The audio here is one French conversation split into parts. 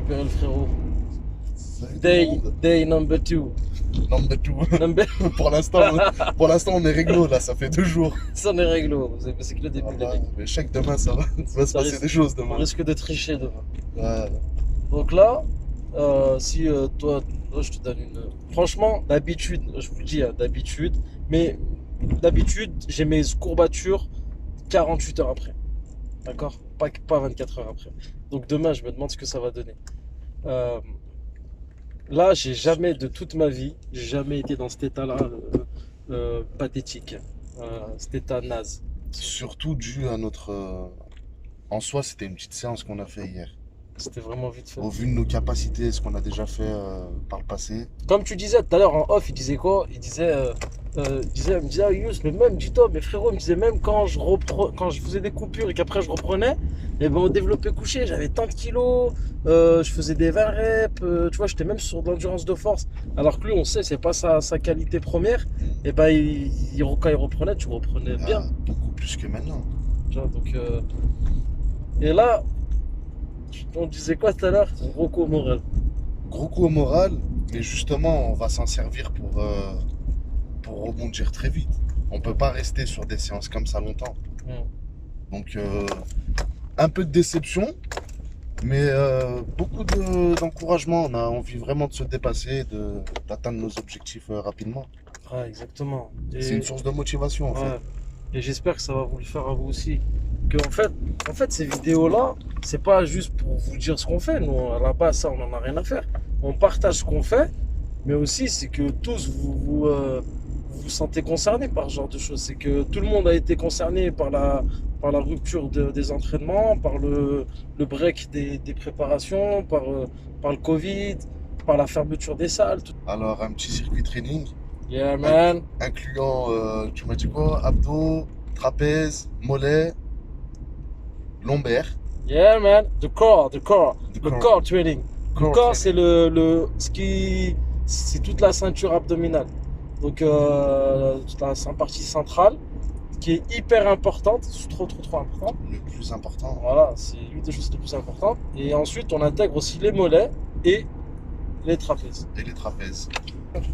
récupéré le frérot. Salut tout le Day, monde. day number 2. Non, mais tout. Number... Pour l'instant, on est réglo là, ça fait 2 jours. Ça, on est réglo. C'est que le début, les Voilà. mecs. Mais je sais que demain, ça va se Ça passer risque- des choses On demain. risque de tricher demain. Ouais. Donc là, si toi, je te donne une. Franchement, d'habitude, je vous le dis, hein, d'habitude, mais d'habitude, j'ai mes courbatures 48 heures après. D'accord? Pas 24 heures après. Donc demain, je me demande ce que ça va donner. Euh, Là, j'ai jamais de toute ma vie, j'ai jamais été dans cet état-là pathétique, cet état naze. Surtout dû à notre. En soi, c'était une petite séance qu'on a fait hier. C'était vraiment vite fait. Au vu de nos capacités, ce qu'on a déjà fait par le passé. Comme tu disais tout à l'heure en off, il disait quoi? Il me disait, ah, Youss, mais même, dis-toi, mes frérots, il me disait même quand je faisais des coupures et qu'après je reprenais, et ben au développé couché, j'avais tant de kilos, je faisais des 20 reps, tu vois, j'étais même sur de l'endurance de force. Alors que lui, on sait, c'est pas sa qualité première, et ben quand il reprenait, tu reprenais bien. Beaucoup plus que maintenant. Tu vois, donc, et là, on disait quoi tout à l'heure? Gros coup au moral. Gros coup au moral, mais justement, on va s'en servir pour rebondir très vite. On peut pas rester sur des séances comme ça longtemps. Hmm. Donc, un peu de déception, mais beaucoup d'encouragement. On a envie vraiment de se dépasser, d'atteindre nos objectifs rapidement. Ouais, exactement. C'est une source de motivation en fait. Ouais. Et j'espère que ça va vous le faire à vous aussi. Que en fait, ces vidéos-là, c'est pas juste pour vous dire ce qu'on fait. Nous, à la base, ça, on en a rien à faire. On partage ce qu'on fait, mais aussi c'est que tous vous vous sentez concernés par ce genre de choses. C'est que tout le monde a été concerné par la rupture des entraînements, par le break des préparations, par le Covid, par la fermeture des salles. Alors, un petit circuit training, Yeah, man. incluant, tu m'as dit quoi? Abdos, trapèze, mollet, lombaire. Yeah, man. The Le core. core training. Le Core corps, training. c'est c'est toute la ceinture abdominale. Donc, toute la partie centrale, qui est hyper importante, c'est trop important. Le plus important. Voilà, c'est l'une des choses les plus importantes. Et ensuite, on intègre aussi les mollets et les trapèzes. Et les trapèzes.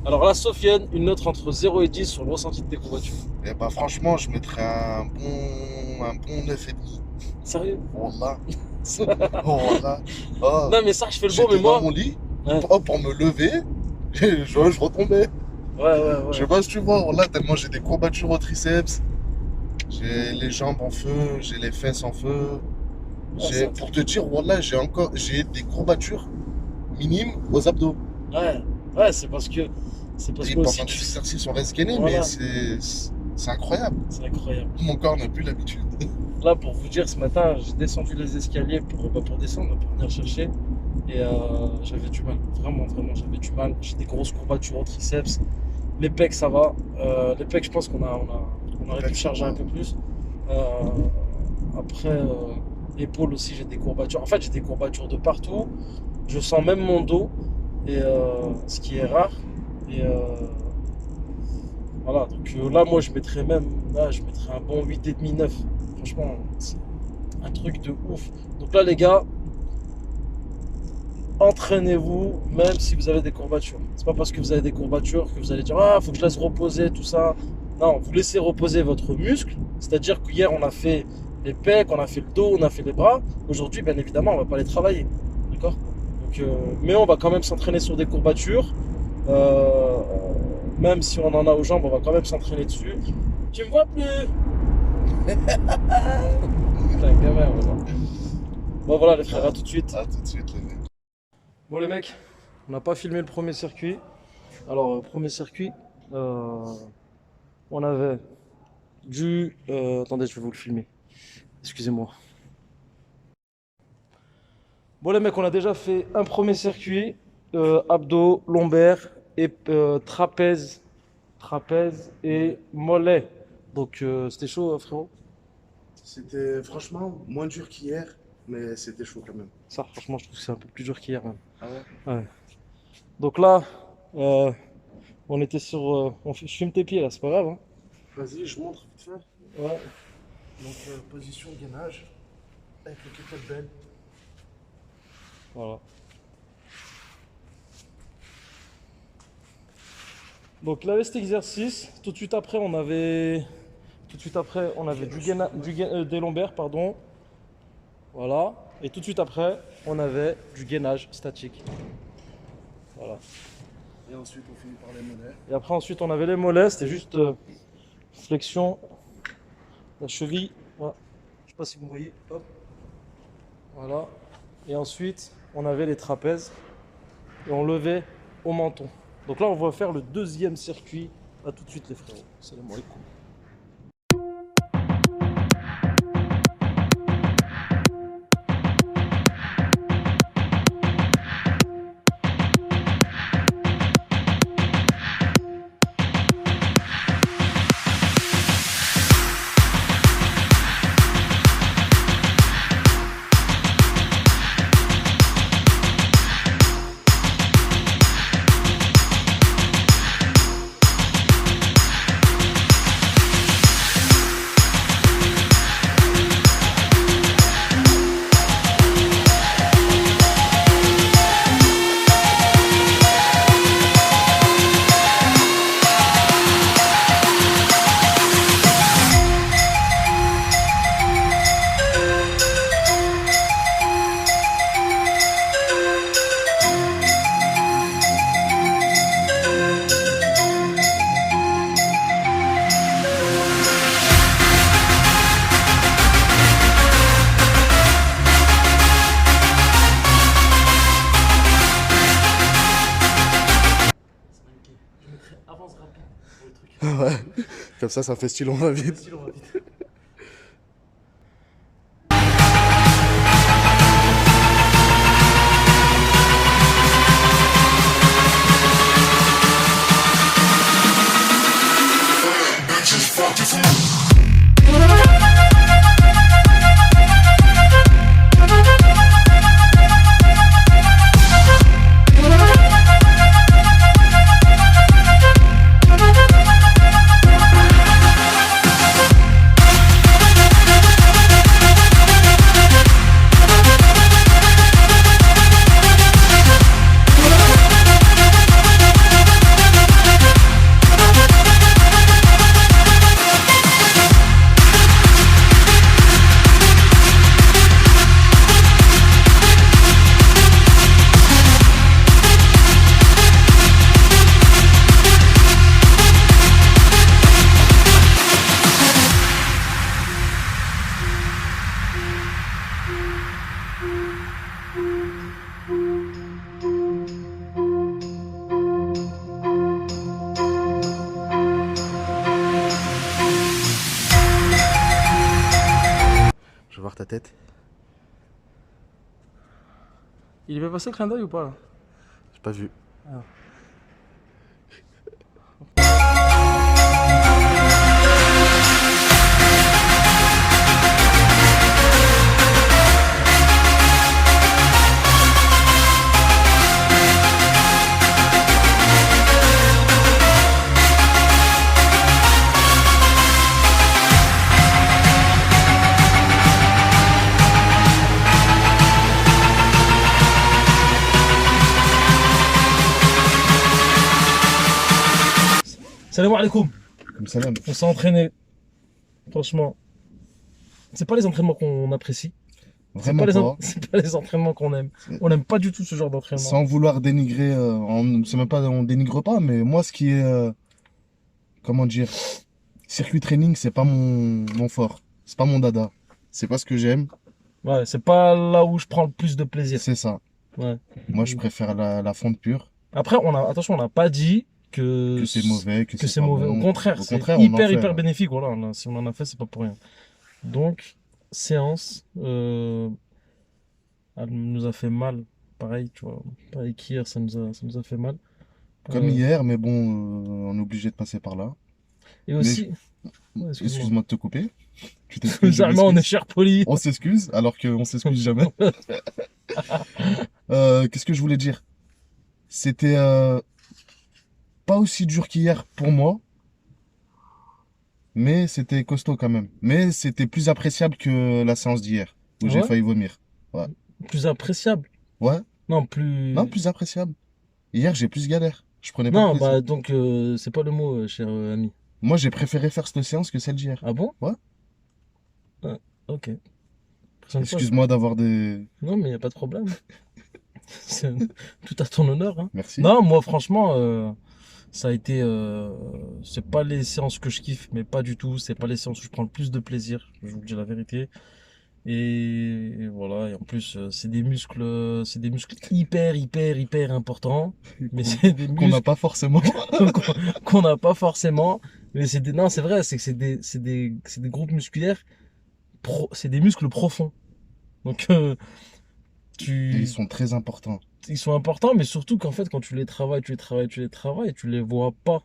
Alors là, Sofiane, une note entre 0 et 10 sur le ressenti de tes courbatures. Et bah franchement, je mettrais un bon 9,5. Sérieux? Wallah. Oh, wallah. Oh, Non, mais ça, je fais le beau, j'étais mais dans moi. mon lit, Ouais, oh, pour me lever, je retombais. ouais, Je sais ouais. pas si tu vois, wallah, tellement j'ai des courbatures au triceps, j'ai les jambes en feu, j'ai les fesses en feu. Ouais, ça- Pour te dire, wallah, j'ai des courbatures minimes aux abdos. ouais, ouais, c'est parce Et que pendant aussi des exercices, on reste gainé, mais voilà, c'est incroyable. c'est incroyable. Mon corps n'a plus l'habitude. Là, pour vous dire, ce matin, j'ai descendu les escaliers pour descendre, pour venir chercher. Et j'avais du mal. Vraiment, j'avais du mal. J'ai des grosses courbatures au triceps. Les pecs, ça va. Les pecs, je pense on aurait pu charger un peu plus. Euh, après, épaules aussi, j'ai des courbatures. En fait, j'ai des courbatures de partout. Je sens même mon dos. Et ce qui est rare. Et voilà, donc là, moi, je mettrais un bon 8,5, 9. Franchement, c'est un truc de ouf. Donc là, les gars, entraînez-vous, même si vous avez des courbatures. C'est pas parce que vous avez des courbatures que vous allez dire, ah, faut que je laisse reposer, tout ça. Non, vous laissez reposer votre muscle. C'est-à-dire qu'hier, on a fait les pecs, on a fait le dos, on a fait les bras. Aujourd'hui, bien évidemment, on va pas les travailler. D'accord? Donc, mais on va quand même s'entraîner sur des courbatures. Euh, Même si on en a aux jambes, on va quand même s'entraîner dessus. Tu me vois plus? Putain, gamin, voilà. Bon voilà les frères, à tout de suite. Ah, tout de suite, les mecs. Bon les mecs, on n'a pas filmé le premier circuit. Alors premier circuit, on avait attendez, je vais vous le filmer. Excusez-moi. Bon les mecs, on a déjà fait un premier circuit, abdos, lombaires et trapèze et mollet. Donc c'était chaud frérot. C'était franchement moins dur qu'hier, mais c'était chaud quand même. Ça franchement je trouve que c'est un peu plus dur qu'hier même. Ah ouais? Ouais. Donc là, euh, on était sur... je filme tes pieds là, c'est pas grave, hein. Vas-y, je montre vite fait. Ouais. Donc, position gainage, avec le kettlebell. Voilà. Donc là, cet exercice, tout de suite après, on avait des lombaires, pardon. Voilà. Et tout de suite après, on avait du gainage statique. Voilà. Et ensuite, on finit par les mollets. Et après, ensuite, on avait les mollets. C'était juste flexion, la cheville. Voilà. Je sais pas si vous voyez. Hop. Voilà. Et ensuite, on avait les trapèzes. Et on levait au menton. Donc là, on va faire le deuxième circuit. A tout de suite, les frérots. Salam alaikum. Avance rapide pour le truc. Ouais, comme ça fait style, on va vite. Style, on va vite. Je vais voir ta tête. Il est bien passé le clin d'œil ou pas là? J'ai pas vu. Ah. Salam alaikum. Comme ça, là. On s'est entraîné. Franchement, c'est pas les entraînements qu'on apprécie. Vraiment pas. C'est pas les entraînements qu'on aime. On n'aime pas du tout ce genre d'entraînement. Sans vouloir dénigrer, c'est même pas, on dénigre pas, mais moi, ce qui est, comment dire, circuit training, c'est pas mon fort. C'est pas mon dada. C'est pas ce que j'aime. Ouais, c'est pas là où je prends le plus de plaisir. C'est ça. Ouais. Moi, je préfère la fonte pure. Après, attention, on n'a pas dit que c'est mauvais, que c'est pas mauvais. bon. Au contraire, c'est on en fait. hyper bénéfique. Voilà, si on en a fait, c'est pas pour rien. Donc, séance, elle nous a fait mal. Pareil, tu vois. Pareil qu'hier, ça nous a fait mal. Comme hier, mais bon, on est obligé de passer par là. Et aussi. Ouais, excuse-moi de te couper. Tu t'excuses. On est cher poli. On s'excuse, alors qu'on s'excuse jamais. Qu'est-ce que je voulais dire? C'était pas aussi dur qu'hier pour moi, mais c'était costaud quand même. Mais c'était plus appréciable que la séance d'hier, où j'ai failli vomir. Ouais. Plus appréciable? Ouais. Non, plus... Non, plus appréciable. Hier, j'ai plus galère. Je prenais pas de Non, plaisir. bah donc c'est pas le mot, cher ami. Moi, j'ai préféré faire cette séance que celle d'hier. Ah bon? Ouais. Ah, ok. Prochaine fois, Excuse-moi d'avoir des... non, mais y a pas de problème. C'est tout à ton honneur, hein. Merci. Non, moi, franchement, ça a été. C'est pas les séances que je kiffe, mais pas du tout. C'est pas les séances où je prends le plus de plaisir. Je vous le dis la vérité. Et voilà. Et en plus, c'est des muscles hyper importants. Mais Qu'on c'est des qu'on n'a muscles pas forcément. qu'on n'a pas forcément. Mais c'est des. Non, c'est vrai. C'est que c'est des groupes musculaires. C'est des muscles profonds. Donc, Et ils tu, sont très importants. ils sont importants, mais surtout qu'en fait, quand tu les vois pas.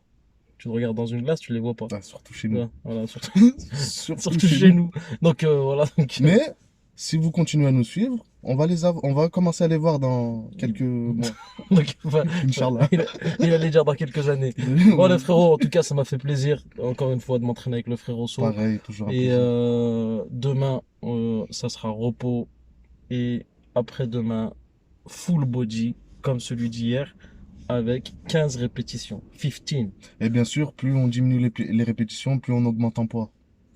Tu te regardes dans une glace, tu les vois pas. Ah, surtout chez nous. Voilà, voilà, surtout, Surtout surtout chez chez nous. nous. Donc voilà. Mais si vous continuez à nous suivre, on va commencer à les voir dans quelques mois. Donc, enfin, Inch'Allah. il allait dire dans quelques années. Bon, les frérots, en tout cas, ça m'a fait plaisir, encore une fois, de m'entraîner avec le frérot So. Pareil, toujours un Et plaisir. demain, ça sera repos. Et après-demain, full body, comme celui d'hier, avec 15 répétitions. 15. Et bien sûr, plus on diminue les répétitions, plus on augmente en poids.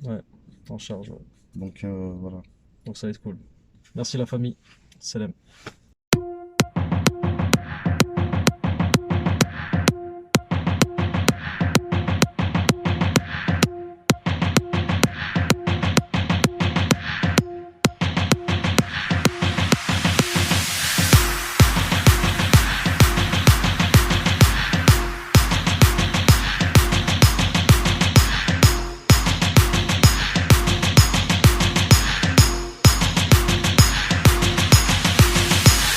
Ouais, en charge. Ouais. Donc voilà. Donc ça va être cool. Merci la famille. Salam.